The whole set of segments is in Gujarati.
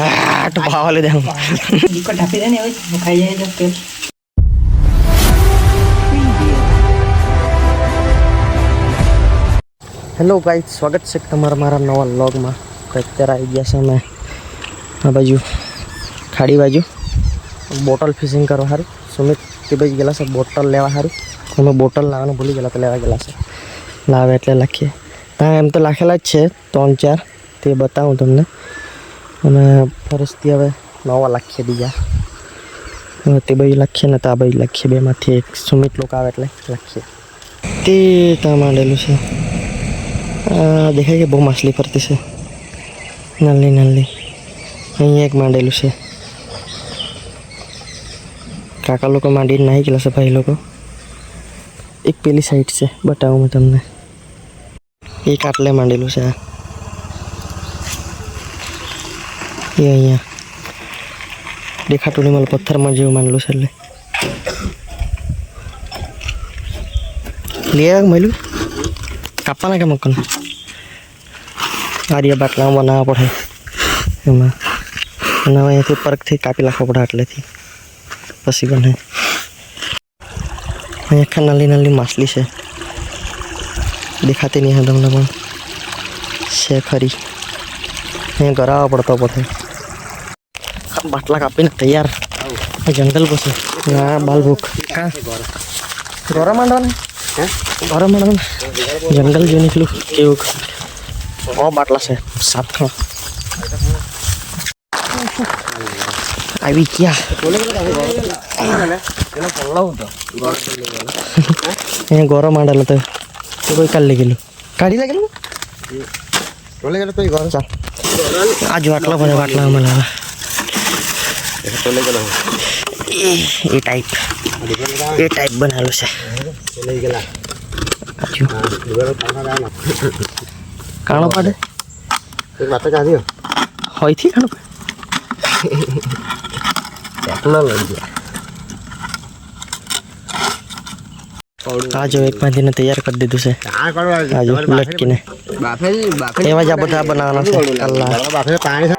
तो भाव ले देंगे को ढापी देने वो खाई जाए तो तेल हेलो गाइस स्वागत है તમારા મારા નવા વ્લોગમાં તો અત્યારે આવી ગયા છે અમે આ બાજુ ખાડી બાજુ બોટલ ફિશિંગ કરવા સારું સુમિત તે બાજુ ગયેલા છે બોટલ લેવા સારું અમે બોટલ લાવવાનું ભૂલી ગયેલા તો લેવા ગયેલા છે લાવે એટલે લખીએ ત્યાં એમ તો લખેલા જ છે 3-4 તે બતાવું તમને અને ફરજથી હવે નવા લખીએ બીજા તે બાજુ લખીએ ને તો આ બાજુ લખીએ બેમાંથી એક સુમિત લોકો આવે એટલે લખીએ તે ત્યાં માંડેલું છે देखाय कि बहुत मछली फरती से नल्ली नल्ली अँ एक मांडेलू से काका लोग मांडी नहीं गया से भाई लोग एक पेली साइड से बताऊँ मैं तमने एक आटले मांडेलू से ये अँ देखा तो नहीं मतलब पत्थर में जो मांडलू से लिया मैलू कापा क्या मक्कन आर्य बाटला बनावा पड़े एम परक थी कापी लाखवा पड़े आटले थी पसी बने अँ नाली नाली माछली से दिखाती नहीं है तमने से खरी अँ गरावा पड़ता पड़े बाटला कापी तैयार जंगल बस हाँ बाल भूख क्या गौरा मांडवा ने गौरा मांडवा जंगल जो निकलू केव बाटला से साफ खा अभी क्या गौरव मांडल तो कोई काढले गेलो काढी लागेल चल आज वाटला बने वाटला आम्हाला ये टाइप बनालो से काणो पाडे बात का दियो होई थी काणो टेक्नोलॉजी आज एक महीने ने तैयार कर दीधु से आज लटकी ने एवा जा बधा बनाना से अल्लाह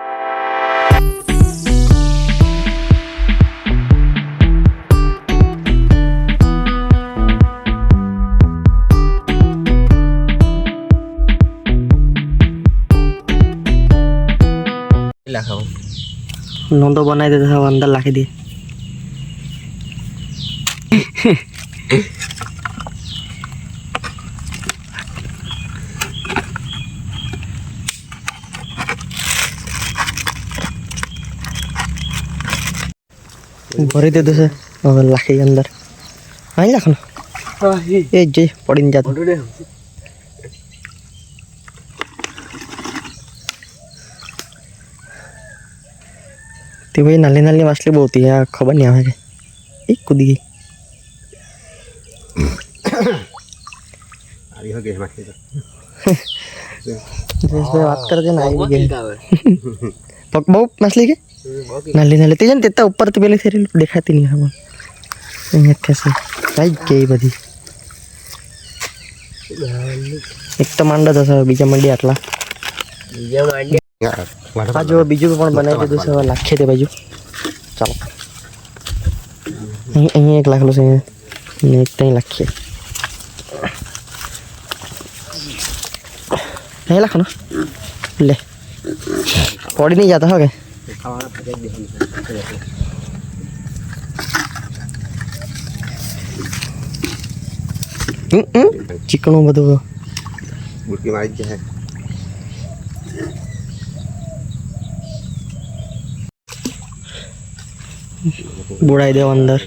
नंदो बनाई देता था अंदर लाके दिए भरी दे दो से लाके अंदर आई लाखना ये जे पड़ी नहीं जाता तो भाई नाली नाली मछली बहुत ही है खबर नहीं आवे एक कूद गई जैसे बात कर देना आई गई पक बहुत मछली के नाली नाली तेजन तेता ऊपर तो पहले थेरी दिखाती नहीं हम ये कैसे आई गई बधी एक तो मांडा था बीजा मंडी आटला बीजा मंडी आज बीजू पण बनाई दीधु से लाखे दे बाजू चलो अँ एक लाख लो से एक तई लाखे नहीं लाख ना ले पड़ी नहीं जाता हो गए चिकन बधु बुड़की मारी है बुड़ाई दे अंदर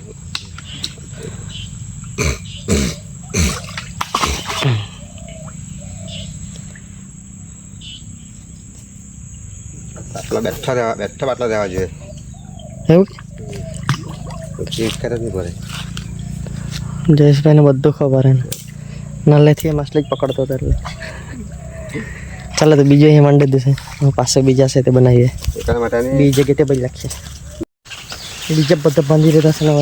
बैठा बाटला देवा जो जयेश भाई ने बधु खबर है नाले थी मछली पकड़तो तो चलो तो बीजो ही मंडी दिसे पास बीजा से बनाइए बीज जगह ते बज लक्ष्य बीजा बद बांधी रहता से ना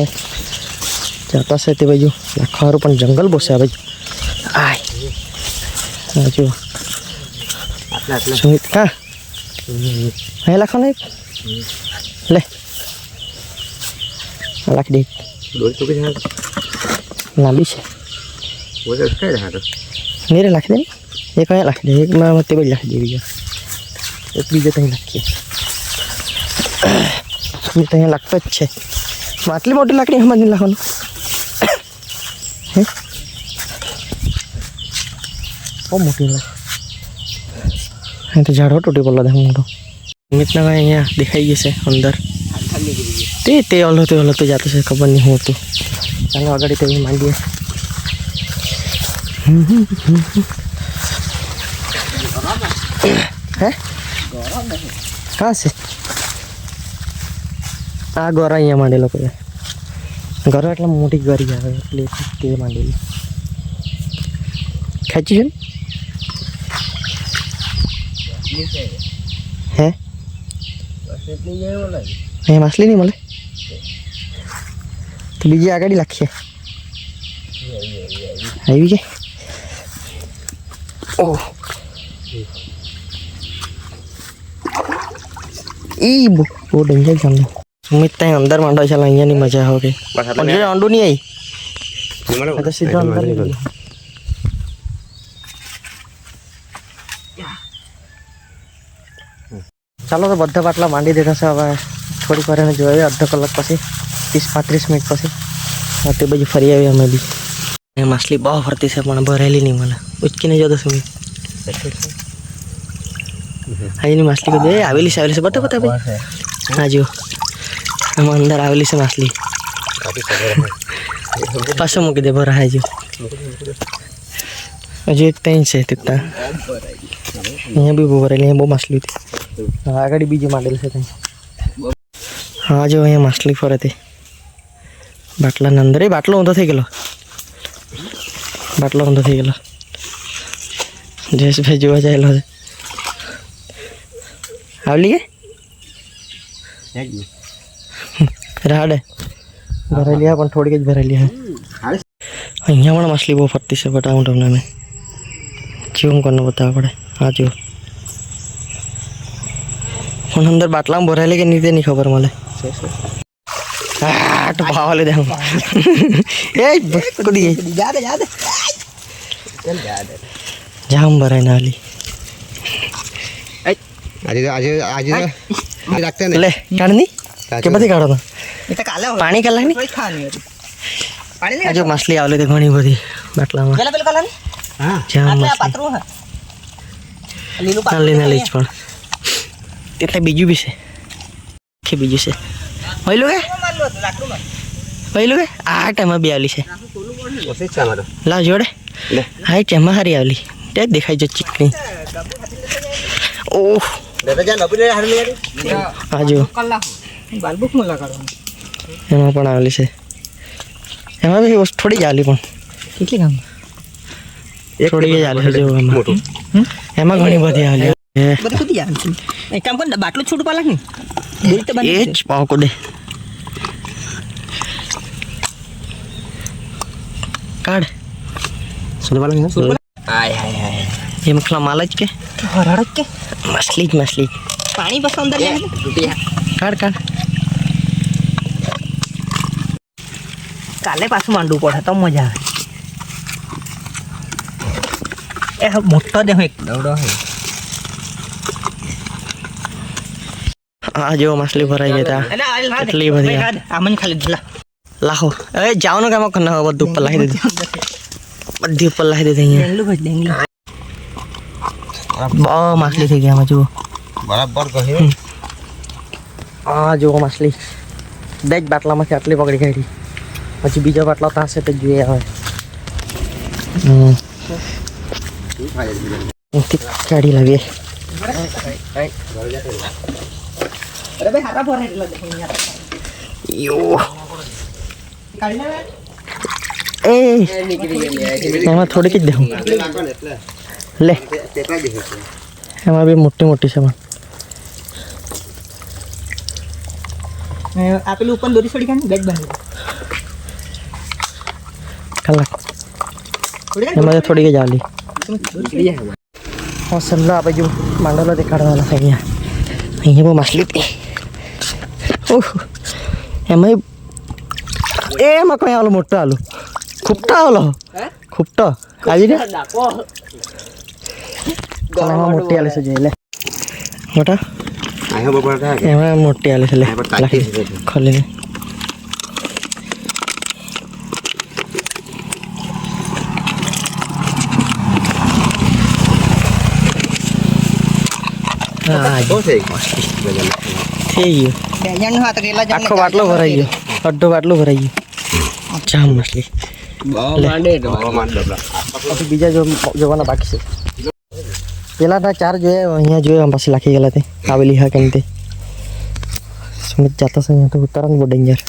जाता से ते बाजू लाखा पण जंगल बसे बाजू आय बाजू सुमित का અહીં લખો ને લે લખી દે દોરી તો કે લાંબી છે वो तो कह रहा था નીરે લખી દે એક અહીંયા લખી દે એકમાં તે બધી લખી દે બીજા એક બીજો ત્યાં લખીએ મેં તો અહીંયા લખતો જ છે આટલી મોટી લાકડી એમાં નહીં લખવાનું હે બહુ મોટી લાગે અહીં તો ઝાડો તૂટી પડલો દેખ મોટો મિતના ભાઈ અહીંયા દેખાઈ જશે અંદર તે ઓલો તો જાતો છે ખબર નહીં હું હતું ચાલો આગળ તે માંડીએ હે કहाँ से આ ગોરા અહીંયા માંડેલો કોઈ ગોરા એટલે મોટી ગરી આવે એટલે તે માંડેલી ખેંચી છે હે અહીંયા માછલી નહીં મળે તો બીજી આગળ લખીએ આવી કે ઓહ ઈ બહુ ડેન્જર છે સુમિત ત્યાં અંદર માંડો છે અહીંયાની મજા આવે પણ અંડું નહીં આવી તો સીધો અંદર ચાલો તો બધા બાટલા માંડી દેતા છે હવે થોડીક વાર એને જોઈએ અડધો કલાક પછી 30-35 મિનિટ પછી તે બાજુ ફરી આવી અમે બી માછલી બહુ ફરતી છે પણ ભરેલી નહીં મને ઉચકીને જતો સુમિત અહીંની માછલી કદી આવેલી છે બતા ભાઈ હા જો આમાં અંદર આવેલી છે માછલી પાછો મૂકી દે ભરા હાજો હજુ એક ત્યાં છે ત્યાં અહીંયા બી બહુ ભરેલી અહીંયા બહુ માછલી હતી આગળ બીજી માંડેલ છે ત્યાં હા જો અહીંયા માછલી ફરે તે બાટલાના અંદર બાટલો ઊંધો થઈ ગયેલો જયેશભાઈ જોવા જાયેલો છે આવલી કે રાડે ભરેલી પણ થોડીક જ ભરેલી હા અહીંયા પણ માછલી બહુ ફરતી છે બતાવું તમને મેં જીવમ કોને બતાવવા પડે હા જો પણ અંદર બાટલામાં ભરાયેલી કે નહીં તેની ખબર મળે તો ભાવા લે દે એ કુદી જામ ભરાય ના આલી आज रखते हैं ले काढ़नी के बधी काढ़ो तो એ તો કાલે पानी कर लानी કોઈ ખાવાની હતી પાણી લે आज मछली आवले तो घणी बधी बाटला में પેલા કાલે हाँ जाम આ मछली પાતરું હે લીલું નાલી નાલી જ પણ એટલે બીજું બી છે કે બીજું છે પહેલું કે મારલો હતું લાકડું પહેલું કે આ ટાઈમમાં બી આવલી છે उसे अच्छा मारो લા જોડે ले હા એ ટાઈમમાં હારી આવલી તે દેખાય છે ચીકણી ઓહ दादा जान अभी हार में આ જો કલાક બાલબુક માં લગાડવાનું એમાં પણ આવેલી છે એમાં બી થોડી જ આવેલી પણ કેટલી કામ થોડી જ આવેલી છે જો એમાં मोटो એમાં ઘણી બધી આવેલી બધી કુદી આવે છે એક કામ કર ને બાટલો છૂટ પાલાક ને દૂર તો એ બની જ પાવ કો દે કાઢ सुन वाला है હાય હાય હાય એ મખલા માલ જ કે હરાડ કે મછલી જ પાણી બસ અંદર લે કાઢ કાઢ કાલે પાછું માંડવું પડે તો મજા આવે એ મોટો દેખો એક દવડો હે આ જો મછલી ભરાઈ જતા કેટલી બધી આ. આમન ખાલી ધલા લાખો એ જાવનો કામ કર ના બધું ઉપર લાખી દીધું બધી ઉપર લાખી દીધી અહીંયા ડેંગલું ભજ ડેંગલું બહુ માછલી થઈ ગયા આમાં જુઓ बराबर कहे આ જુઓ માછલી દસ બાટલામાંથી આટલી પકડી કાઢી પછી બીજો બાટલો ત્યાં છે તે જોઈએ હવે અહીંથી કાઢી લાવીએ અરે ભાઈ હારા ભરે એટલો દેખો અહીંયા યો કાઢી લે એ એમાં થોડીક જ દેવું લે એમાં બી મોટી મોટી છે પણ આ પેલું ઉપર દોરી છોડી કાઢી બેગ બાંધી કલાક છોડી એમાં તો થોડીક જ આવેલી કાઢી હા સલ્લા આ બાજુ માંડલો દેખાડવાના છે અહીંયા અહીંયા બહુ માછલી હતી. ઓહ એમાં એમાં કઈ આલો મોટો આલો ખૂબટા આલો ખૂબટો આવી ને એમાં મોટી આલે છે જોઈ લે મોટા અહીંયા બપોર થાય એમાં મોટી આલે છે લે ખોલી લે હા બહુ થઈ થઈ ગયું બે જણનો હાથ રેલા જણ આખો બાટલો ભરાઈ ગયો અડધો બાટલો ભરાઈ ગયો જામ માછલી પછી બીજા જોવાના બાકી છે પેલાના 4 જોયા અહીંયા જોયા પછી લાખી ગયેલા તે આવેલી હા કેમ તે સુમિત જાતો છે અહીંયા તો ઉતરવાનું બહુ ડેન્જર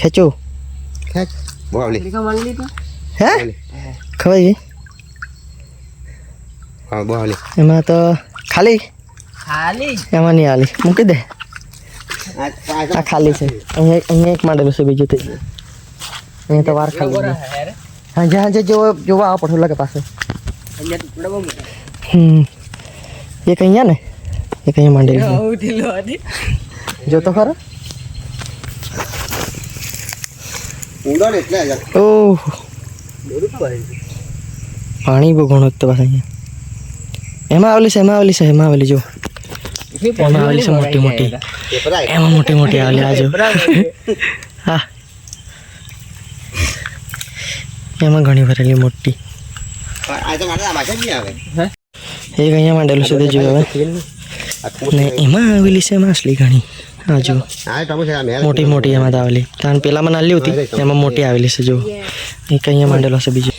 ખેંચો ખેંચ બહુ આવલી હે ખવાઈ ગઈ હા બહુ આવલી એમાં તો ખાલી ખાલી એમાં નહીં આલી મૂકી દે આ ખાલી છે અહીંયા એક માંડેલું છે બીજું થઈ ગયું અહીંયા તો વાર ખાલી છે. હાંજે હાંજે જોવા આવો પડે લાગે પાસે એક અહીંયા ને એક અહીંયા માંડેલું છે. જો તો ખરો ઊંડો ને એટલે ઓહ પાણી બહુ ઘણું તો પાછા અહીંયા એમાં આવેલી જો એમાં આવેલી છે મોટી મોટી એમાં મોટી મોટી આવેલી આ જો હા એમાં ઘણી ભરેલી મોટી આ તો મારે માથે જ નહીં આવે એક અહીંયા માંડેલું છે તે જોયું હવે ને એમાં આવેલી છે માછલી ઘણી હા જો હા ટમો છે આ મોટી મોટી એમાં તો આવેલી કારણ પેલામાં નાલી હતી એમાં મોટી આવેલી છે જો એક અહીંયા માંડેલો છે બીજો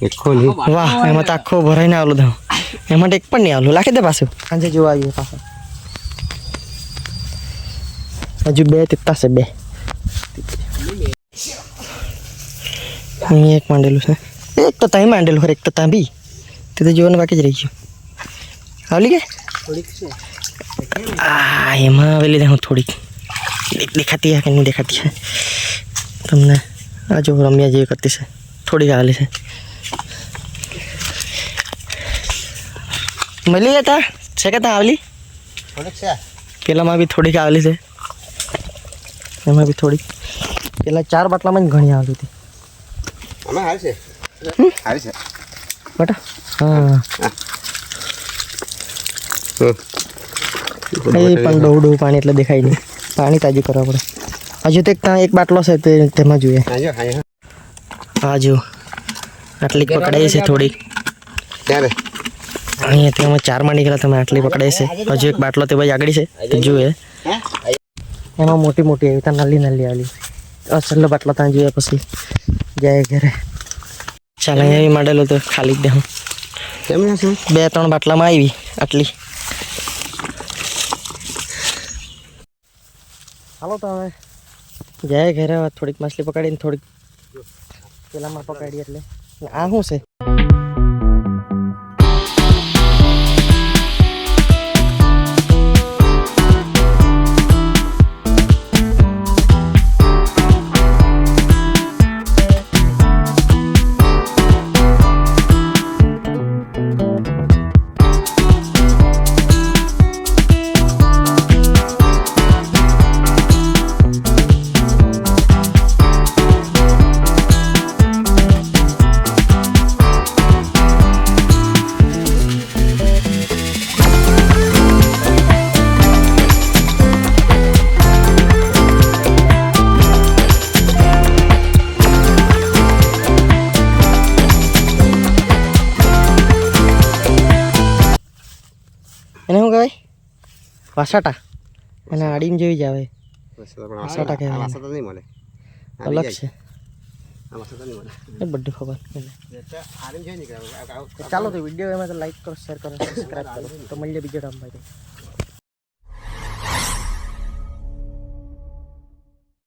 એકો નહીં વાહ એમાં તો આખો ભરાઈને આવેલું દાવ એમાં તો એક પણ નહીં આવેલું લાખી દે પાછું સાંજે જોવા આવીએ પાછા હજુ 2 તીતા છે 2 અહીંયા એક માંડેલું છે એક તો ત્યાં માંડેલું ખરે એક તો ત્યાં બી તે તો જોવાનું બાકી જ રહી ગયું આવલી કે આ એમાં આવેલી હું થોડીક દેખાતી છે કે નહીં દેખાતી છે તમને આ જો રમ્યા જેવી કરતી છે થોડીક આવેલી છે મળી જતા છે કે ત્યાં આવેલી થોડીક છે પેલામાં બી થોડીક આવેલી છે એમાં બી થોડીક પેલા 4 બાટલામાં જ ઘણી આવેલી હતી આમાં હાલ છે હાલ છે બટા હા એ પણ ડોડું પાણી એટલે દેખાય નહીં પાણી તાજું કરવા પડે હજુ તો ત્યાં એક બાટલો છે તેમાં જોઈએ આજો હા હા જો આટલી પકડાઈ છે થોડીક ત્યારે અહીંયા તેમાં 4 માં નીકળ્યા તમે આટલી પકડાઈ છે હજુ એક બાટલો તે ભાઈ આગળ છે તે જોઈએ એમાં મોટી મોટી આવી ત્યાં નાલી નાલી આવેલી છેલ્લો બાટલો ત્યાં જોઈએ પછી જાય ઘરે ચાલ અહીંયા માંડેલું તો ખાલી જ દે હું કેમ ના છે 2-3 બાટલામાં આવી આટલી હાલો તો હવે જાય ઘરે હવે થોડીક માછલી પકડીને થોડીક પેલામાં પકડી એટલે આ શું છે એને શું કહેવાય વાસાટા અને આડીને જોઈ જાવે વાસાટા કહેવાય વાસા તો નહીં મળે અલગ છે આ વાસા તો નહીં મળે એ બધું ખબર આરીમ જોઈ નીકળે ચાલો તો વિડીયો એમાં તો લાઈક કરો શેર કરો સબસ્ક્રાઈબ કરો તો મળીએ બીજો ટાઈમ ભાઈ